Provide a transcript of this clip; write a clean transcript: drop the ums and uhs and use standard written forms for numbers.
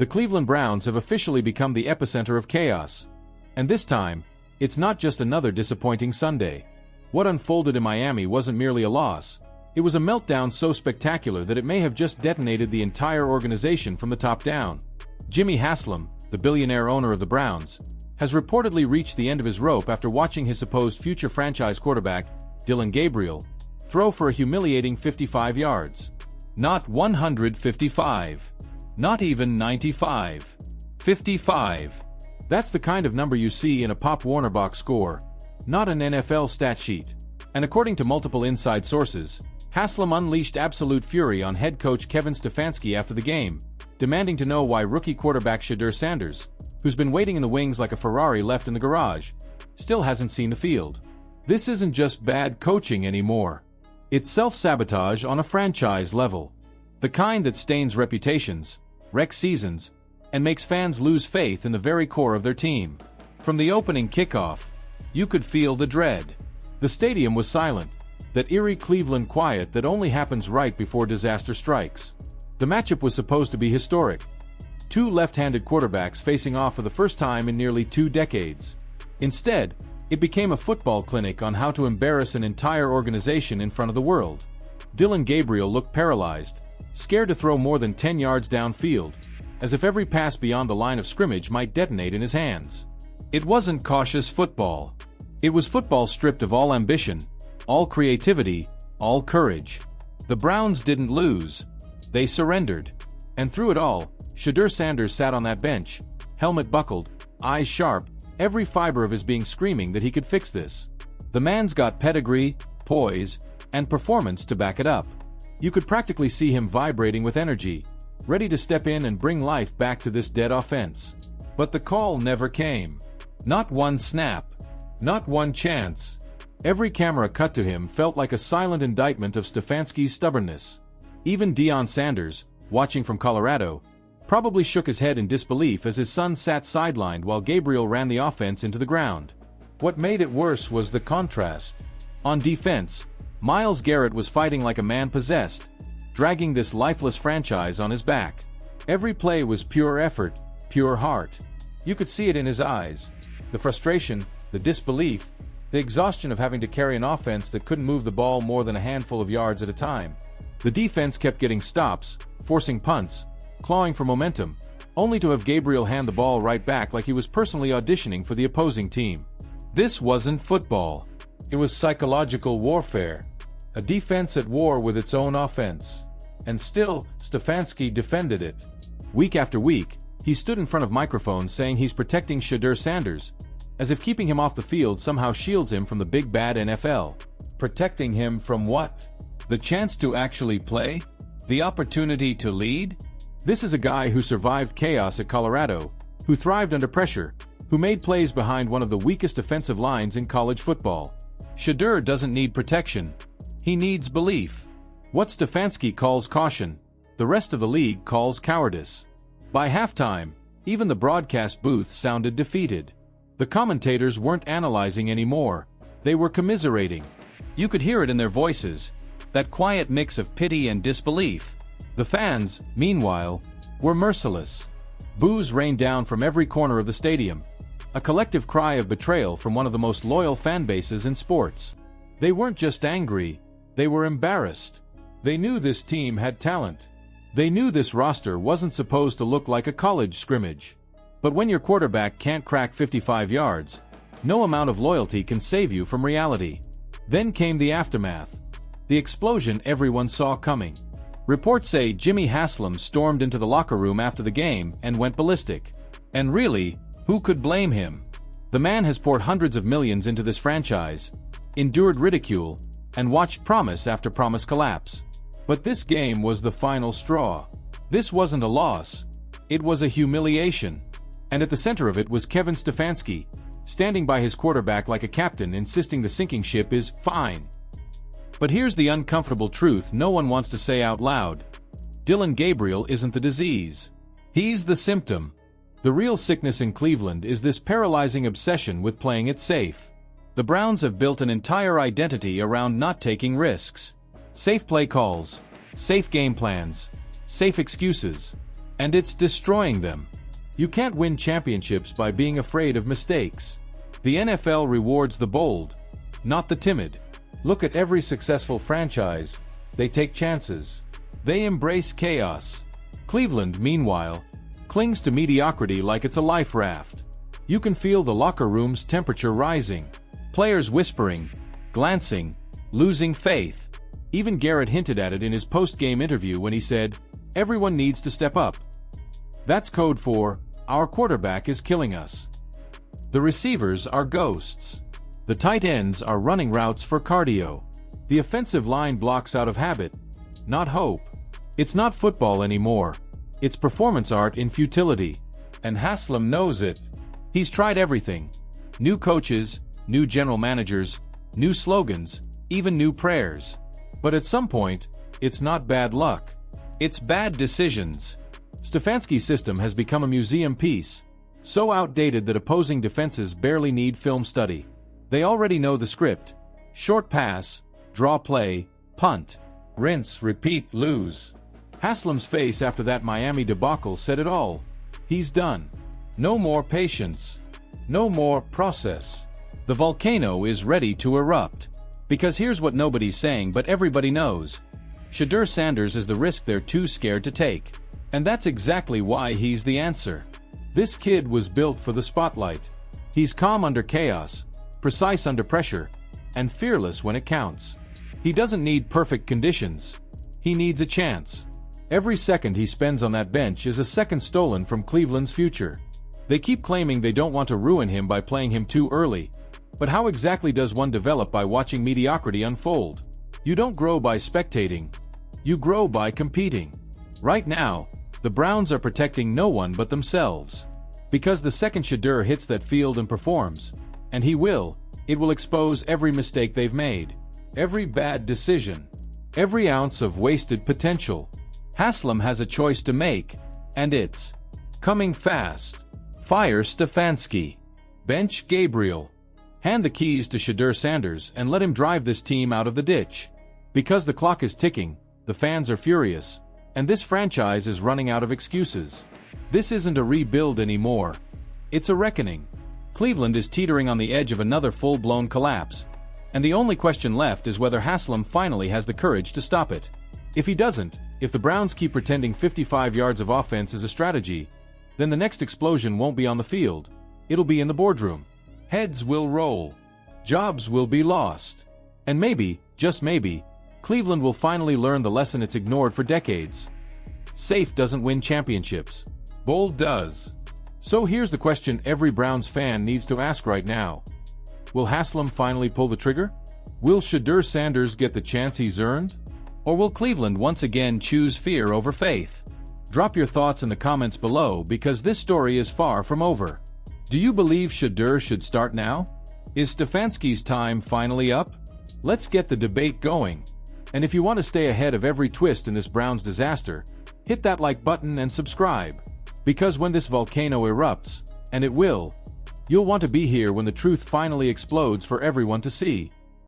The Cleveland Browns have officially become the epicenter of chaos. And this time, it's not just another disappointing Sunday. What unfolded in Miami wasn't merely a loss. It was a meltdown so spectacular that it may have just detonated the entire organization from the top down. Jimmy Haslam, the billionaire owner of the Browns, has reportedly reached the end of his rope after watching his supposed future franchise quarterback, Gabriel, throw for a humiliating 55 yards. Not 155. Not even 95. 55. That's the kind of number you see in a Pop Warner box score, not an NFL stat sheet. And according to multiple inside sources, Haslam unleashed absolute fury on head coach Kevin Stefanski after the game, demanding to know why rookie quarterback Shedeur Sanders, who's been waiting in the wings like a Ferrari left in the garage, still hasn't seen the field. This isn't just bad coaching anymore. It's self-sabotage on a franchise level. The kind that stains reputations, wrecks seasons, and makes fans lose faith in the very core of their team. From the opening kickoff, you could feel the dread. The stadium was silent, that eerie Cleveland quiet that only happens right before disaster strikes. The matchup was supposed to be historic. Two left-handed quarterbacks facing off for the first time in nearly 2 decades. Instead, it became a football clinic on how to embarrass an entire organization in front of the world. Gabriel looked paralyzed, scared to throw more than 10 yards downfield, as if every pass beyond the line of scrimmage might detonate in his hands. It wasn't cautious football. It was football stripped of all ambition, all creativity, all courage. The Browns didn't lose. They surrendered. And through it all, Shedeur Sanders sat on that bench, helmet buckled, eyes sharp, every fiber of his being screaming that he could fix this. The man's got pedigree, poise, and performance to back it up. You could practically see him vibrating with energy, ready to step in and bring life back to this dead offense. But the call never came. Not one snap. Not one chance. Every camera cut to him felt like a silent indictment of Stefanski's stubbornness. Even Deion Sanders, watching from Colorado, probably shook his head in disbelief as his son sat sidelined while Gabriel ran the offense into the ground. What made it worse was the contrast. On defense, Myles Garrett was fighting like a man possessed, dragging this lifeless franchise on his back. Every play was pure effort, pure heart. You could see it in his eyes. The frustration, the disbelief, the exhaustion of having to carry an offense that couldn't move the ball more than a handful of yards at a time. The defense kept getting stops, forcing punts, clawing for momentum, only to have Gabriel hand the ball right back like he was personally auditioning for the opposing team. This wasn't football. It was psychological warfare. A defense at war with its own offense. And still, Stefanski defended it. Week after week, he stood in front of microphones saying he's protecting Shedeur Sanders, as if keeping him off the field somehow shields him from the big bad NFL. Protecting him from what? The chance to actually play? The opportunity to lead? This is a guy who survived chaos at Colorado, who thrived under pressure, who made plays behind one of the weakest defensive lines in college football. Shedeur doesn't need protection. He needs belief. What Stefanski calls caution, the rest of the league calls cowardice. By halftime, even the broadcast booth sounded defeated. The commentators weren't analyzing anymore. They were commiserating. You could hear it in their voices, that quiet mix of pity and disbelief. The fans, meanwhile, were merciless. Boos rained down from every corner of the stadium, a collective cry of betrayal from one of the most loyal fan bases in sports. They weren't just angry, they were embarrassed. They knew this team had talent. They knew this roster wasn't supposed to look like a college scrimmage. But when your quarterback can't crack 55 yards, no amount of loyalty can save you from reality. Then came the aftermath. The explosion everyone saw coming. Reports say Jimmy Haslam stormed into the locker room after the game and went ballistic. And really, who could blame him? The man has poured hundreds of millions into this franchise, endured ridicule, and watched promise after promise collapse. But this game was the final straw. This wasn't a loss. It was a humiliation. And at the center of it was Kevin Stefanski, standing by his quarterback like a captain, insisting the sinking ship is fine. But here's the uncomfortable truth no one wants to say out loud. Gabriel isn't the disease. He's the symptom. The real sickness in Cleveland is this paralyzing obsession with playing it safe. The Browns have built an entire identity around not taking risks. Safe play calls, safe game plans, safe excuses. And it's destroying them. You can't win championships by being afraid of mistakes. The NFL rewards the bold, not the timid. Look at every successful franchise. They take chances. They embrace chaos. Cleveland, meanwhile, clings to mediocrity like it's a life raft. You can feel the locker room's temperature rising. Players whispering, glancing, losing faith. Even Garrett hinted at it in his post-game interview when he said, "Everyone needs to step up." That's code for, "Our quarterback is killing us." The receivers are ghosts. The tight ends are running routes for cardio. The offensive line blocks out of habit, not hope. It's not football anymore. It's performance art in futility. And Haslam knows it. He's tried everything. New coaches, new general managers, new slogans, even new prayers. But at some point, it's not bad luck. It's bad decisions. Stefanski's system has become a museum piece, so outdated that opposing defenses barely need film study. They already know the script. Short pass, draw play, punt, rinse, repeat, lose. Haslam's face after that Miami debacle said it all. He's done. No more patience. No more process. The volcano is ready to erupt. Because here's what nobody's saying but everybody knows. Shedeur Sanders is the risk they're too scared to take. And that's exactly why he's the answer. This kid was built for the spotlight. He's calm under chaos, precise under pressure, and fearless when it counts. He doesn't need perfect conditions. He needs a chance. Every second he spends on that bench is a second stolen from Cleveland's future. They keep claiming they don't want to ruin him by playing him too early. But how exactly does one develop by watching mediocrity unfold? You don't grow by spectating. You grow by competing. Right now, the Browns are protecting no one but themselves. Because the second Shedeur hits that field and performs, and he will, it will expose every mistake they've made. Every bad decision. Every ounce of wasted potential. Haslam has a choice to make, and it's coming fast. Fire Stefanski. Bench Gabriel. Hand the keys to Shedeur Sanders and let him drive this team out of the ditch. Because the clock is ticking, the fans are furious, and this franchise is running out of excuses. This isn't a rebuild anymore. It's a reckoning. Cleveland is teetering on the edge of another full-blown collapse, and the only question left is whether Haslam finally has the courage to stop it. If he doesn't, if the Browns keep pretending 55 yards of offense is a strategy, then the next explosion won't be on the field. It'll be in the boardroom. Heads will roll. Jobs will be lost. And maybe, just maybe, Cleveland will finally learn the lesson it's ignored for decades. Safe doesn't win championships. Bold does. So here's the question every Browns fan needs to ask right now. Will Haslam finally pull the trigger? Will Shedeur Sanders get the chance he's earned? Or will Cleveland once again choose fear over faith? Drop your thoughts in the comments below because this story is far from over. Do you believe Shedeur should start now? Is Stefanski's time finally up? Let's get the debate going. And if you want to stay ahead of every twist in this Browns disaster, hit that like button and subscribe. Because when this volcano erupts, and it will, you'll want to be here when the truth finally explodes for everyone to see.